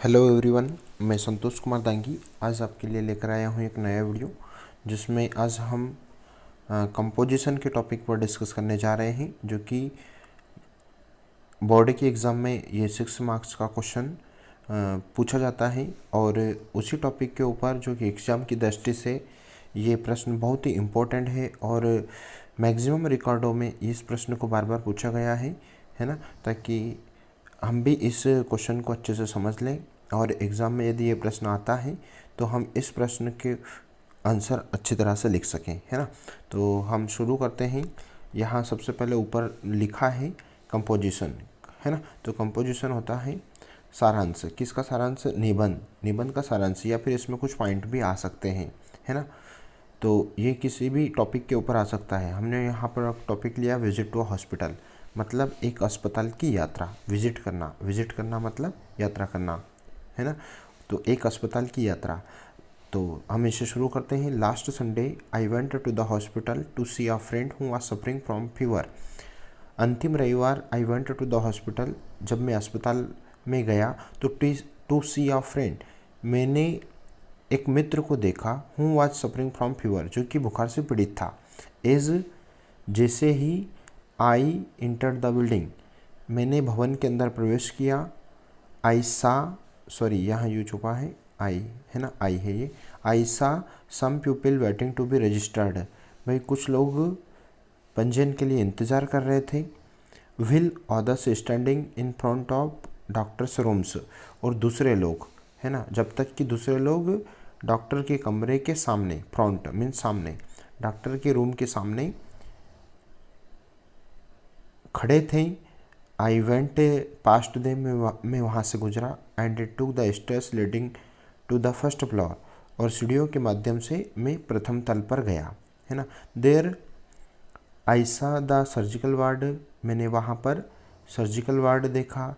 Hello everyone, मैं संतोष कुमार दांगी आज आपके लिए लेकर आया हूँ एक नया वीडियो जिसमें आज हम कंपोजिशन के टॉपिक पर डिस्कस करने जा रहे हैं, जो कि बोर्ड के एग्ज़ाम में ये 6 मार्क्स का क्वेश्चन पूछा जाता है। और उसी टॉपिक के ऊपर जो कि एग्ज़ाम की दृष्टि से ये प्रश्न बहुत ही इम्पोर्टेंट है और मैक्सिमम रिकॉर्डों में इस प्रश्न को बार बार पूछा गया है ना, ताकि हम भी इस क्वेश्चन को अच्छे से समझ लें और एग्ज़ाम में यदि ये प्रश्न आता है तो हम इस प्रश्न के आंसर अच्छी तरह से लिख सकें, है ना। तो हम शुरू करते हैं। यहाँ सबसे पहले ऊपर लिखा है कंपोजिशन, है ना। तो कंपोजिशन होता है सारांश। किसका सारांश? निबंध। निबंध का सारांश, या फिर इसमें कुछ पॉइंट भी आ सकते हैं, है ना। तो ये किसी भी टॉपिक के ऊपर आ सकता है। हमने यहाँ पर टॉपिक लिया विजिट टू हॉस्पिटल, मतलब एक अस्पताल की यात्रा। विजिट करना मतलब यात्रा करना, है ना। तो एक अस्पताल की यात्रा। तो हम इसे शुरू करते हैं। Last Sunday I went to the hospital to see a friend who was suffering from fever. अंतिम रविवार I went to the hospital, जब मैं अस्पताल में गया तो टू सी अ फ्रेंड, मैंने एक मित्र को देखा। Who was suffering from fever, जो कि बुखार से पीड़ित था। एज जैसे ही आई इंटर द बिल्डिंग, मैंने भवन के अंदर प्रवेश किया। आई सा, सॉरी यहाँ यू छुपा है, आई है ना, आई है ये। I saw some people waiting to be registered, भाई कुछ लोग पंजीयन के लिए इंतज़ार कर रहे थे। Will others standing in front of doctors rooms, और दूसरे लोग, है ना, जब तक कि दूसरे लोग डॉक्टर के कमरे के सामने, फ्रंट मीन्स सामने, डॉक्टर के रूम के सामने खड़े थे। आई वेंट पास्ट देम, मैं वहाँ से गुजरा। And to the stairs leading to the first floor, और सीढ़ियों के माध्यम से मैं प्रथम तल पर गया, है ना। देर आई सा द सर्जिकल वार्ड, मैंने वहाँ पर सर्जिकल वार्ड देखा।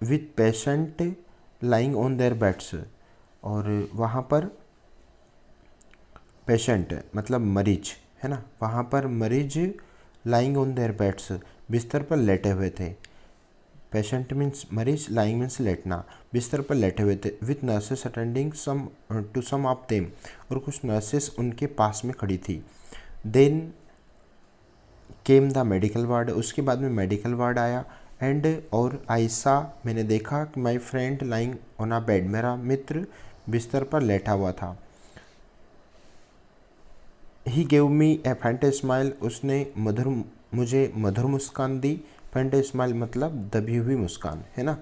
With patient lying on their beds, और वहाँ पर पेशेंट मतलब मरीज, है ना, वहाँ पर मरीज लाइंग ऑन देयर बेड्स, बिस्तर पर लेटे हुए थे। पेशेंट मीन्स मरीज, लाइंग मीन्स लेटना, बिस्तर पर लेटे हुए थे। With nurses attending some to some of them, और कुछ नर्सेस उनके पास में खड़ी थी। Then came the medical ward, उसके बाद में मेडिकल वार्ड आया। एंड और आयसा, मैंने देखा कि my friend lying on a bed, मेरा मित्र बिस्तर पर लेटा हुआ था। ही गेव मी ए फेंट स्माइल, उसने मुझे मधुर मुस्कान दी। फेंट स्माइल मतलब दबी हुई मुस्कान, है ना।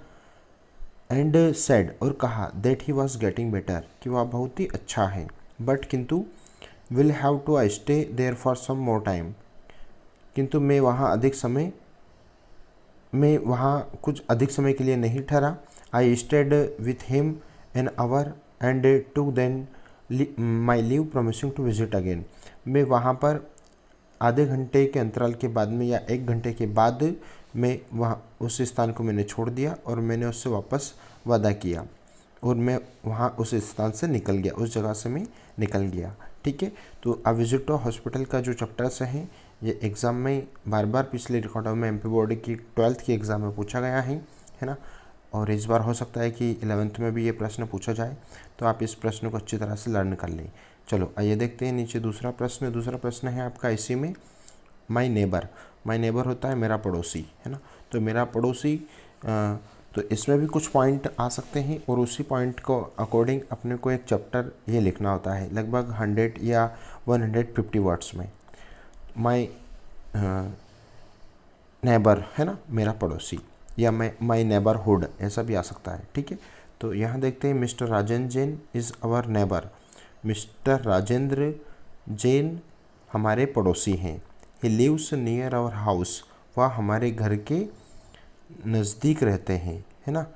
एंड सेड, और कहा, that he was getting better, कि वह बहुत ही अच्छा है। बट किंतु will have to stay there for some more time, किंतु मैं वहाँ कुछ अधिक समय के लिए नहीं ठहरा। I stayed with him an hour and to then my leave promising to visit again, मैं वहाँ पर आधे घंटे के अंतराल के बाद में या 1 घंटे के बाद मैं वहाँ उस स्थान को मैंने छोड़ दिया और मैंने उससे वापस वादा किया, और मैं वहाँ उस स्थान से निकल गया, उस जगह से मैं निकल गया। ठीक है। तो अ विजिट टू हॉस्पिटल का जो चैप्टर्स हैं, ये एग्ज़ाम में बार बार पिछले रिकॉर्डों में एमपी बोर्ड की 12th की एग्ज़ाम में पूछा गया है ना। और इस बार हो सकता है कि 11th में भी ये प्रश्न पूछा जाए, तो आप इस प्रश्न को अच्छी तरह से लर्न कर लें। चलो आइए देखते हैं नीचे दूसरा प्रश्न है आपका इसी में। माई नेबर होता है मेरा पड़ोसी, है ना। तो मेरा पड़ोसी, तो इसमें भी कुछ पॉइंट आ सकते हैं और उसी पॉइंट को अकॉर्डिंग अपने को एक चैप्टर ये लिखना होता है, लगभग 100 या 150 वर्ड्स में। माई नेबर, है ना, मेरा पड़ोसी, या माई नेबरहुड ऐसा भी आ सकता है। ठीक है। तो यहाँ देखते हैं, mister Rajendra Jain is our neighbour, mister Rajendra Jain हमारे पड़ोसी हैं। He lives near our house, वह हमारे घर के नज़दीक रहते हैं, है ना।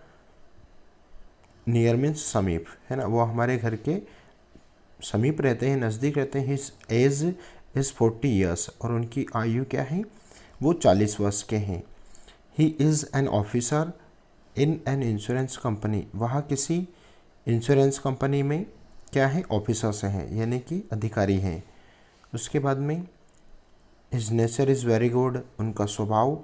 नियर मीन्स समीप, है ना, वो हमारे घर के समीप रहते हैं, नज़दीक रहते हैं। हिज एज इज़ 40 ईयर्स, और उनकी आयु क्या है? वो 40 वर्ष के हैं। He is an officer in an insurance company, वह किसी इंश्योरेंस कंपनी में क्या है? ऑफिसर से हैं, यानी कि अधिकारी हैं। उसके बाद में his nature is very good, उनका स्वभाव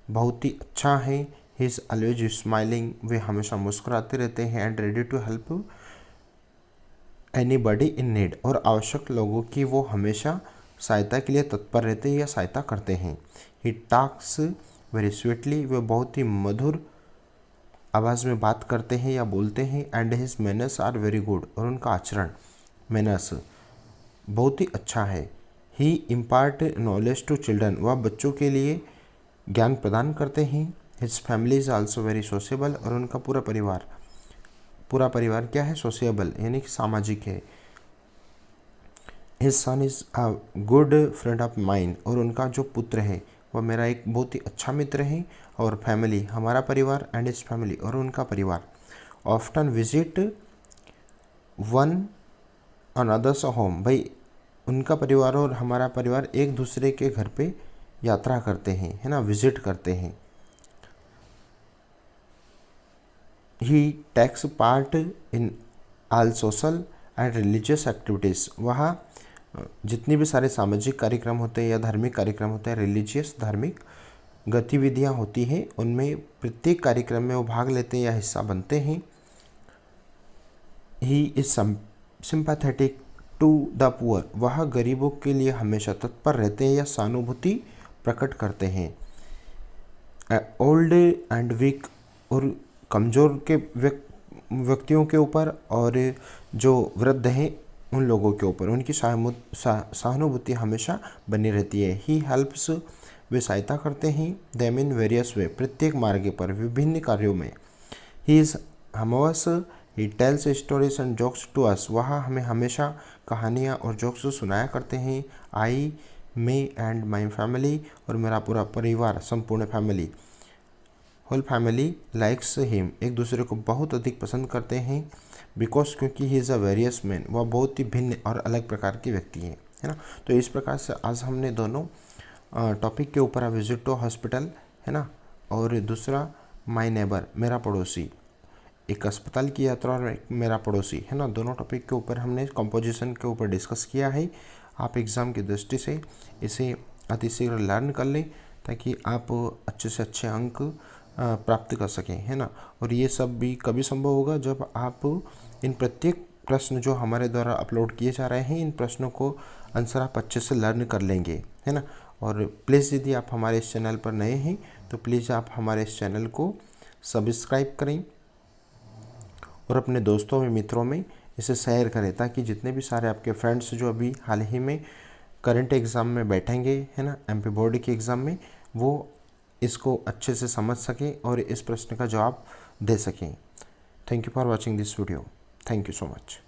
बहुत ही अच्छा है। ही इज़ ऑलवेज स्माइलिंग, वे हमेशा मुस्कुराते रहते हैं, and ready to help anybody in need, और आवश्यक लोगों की वो हमेशा सहायता के लिए तत्पर रहते हैं या सहायता करते हैं। ही टॉक्स वेरी स्वीटली, वे बहुत ही मधुर आवाज़ में बात करते हैं या बोलते हैं, and his manners are very good, और उनका आचरण मैनर्स बहुत ही अच्छा है। He impart knowledge to children, वह बच्चों के लिए ज्ञान प्रदान करते हैं। His family is also very sociable, और उनका पूरा परिवार क्या है, सोशेबल यानी कि सामाजिक है। His son is a good friend of mine, और उनका जो पुत्र है वह मेरा एक बहुत ही अच्छा मित्र है। और फैमिली हमारा परिवार, एंड हिज फैमिली और उनका परिवार often visit one another's home, भाई उनका परिवार और हमारा परिवार एक दूसरे के घर पे यात्रा करते हैं, है ना, विजिट करते हैं। He takes part in all social and religious activities, वह जितनी भी सारे सामाजिक कार्यक्रम होते हैं या धार्मिक कार्यक्रम होते हैं, रिलीजियस धार्मिक गतिविधियां होती हैं, उनमें प्रत्येक कार्यक्रम में वो भाग लेते हैं या हिस्सा बनते हैं। He is sympathetic to the poor, वह गरीबों के लिए हमेशा तत्पर रहते हैं या सहानुभूति प्रकट करते हैं। ओल्ड एंड वीक, और कमज़ोर के व्यक्तियों के ऊपर, और जो वृद्ध हैं उन लोगों के ऊपर उनकी सहानुभूति हमेशा बनी रहती है। ही हेल्प्स, वे सहायता करते हैं। देम इन वेरियस वे, प्रत्येक मार्ग पर विभिन्न कार्यों में। He is humorous, he tells stories and jokes to us, वह हमें हमेशा कहानियाँ और जोक्स सुनाया करते हैं। आई मे एंड माई फैमिली, और मेरा पूरा परिवार, संपूर्ण family, whole family likes him, एक दूसरे को बहुत अधिक पसंद करते हैं। बिकॉज, क्योंकि he is a various man, वह बहुत ही भिन्न और अलग प्रकार की व्यक्ति है ना। तो इस प्रकार से आज हमने दोनों टॉपिक के ऊपर, विजिट टू हॉस्पिटल, है ना, और दूसरा माई नेबर, मेरा पड़ोसी, एक अस्पताल की यात्रा और एक मेरा पड़ोसी, है ना, दोनों टॉपिक के ऊपर हमने कंपोजिशन के ऊपर डिस्कस किया है। आप एग्ज़ाम की दृष्टि से इसे अतिशीघ्र लर्न कर लें, ताकि आप अच्छे से अच्छे अंक प्राप्त कर सकें, है ना। और ये सब भी कभी संभव होगा जब आप इन प्रत्येक प्रश्न जो हमारे द्वारा अपलोड किए जा रहे हैं, इन प्रश्नों को आंसर आप अच्छे से लर्न कर लेंगे, है ना। और प्लीज़ यदि आप हमारे इस चैनल पर नए हैं तो प्लीज़ आप हमारे इस चैनल को सब्सक्राइब करें और अपने दोस्तों में, मित्रों में इसे शेयर करें, ताकि जितने भी सारे आपके फ्रेंड्स जो अभी हाल ही में करंट एग्ज़ाम में बैठेंगे, है ना, एमपी बोर्ड के एग्ज़ाम में, वो इसको अच्छे से समझ सकें और इस प्रश्न का जवाब दे सकें। Thank you for watching this video. Thank you so much.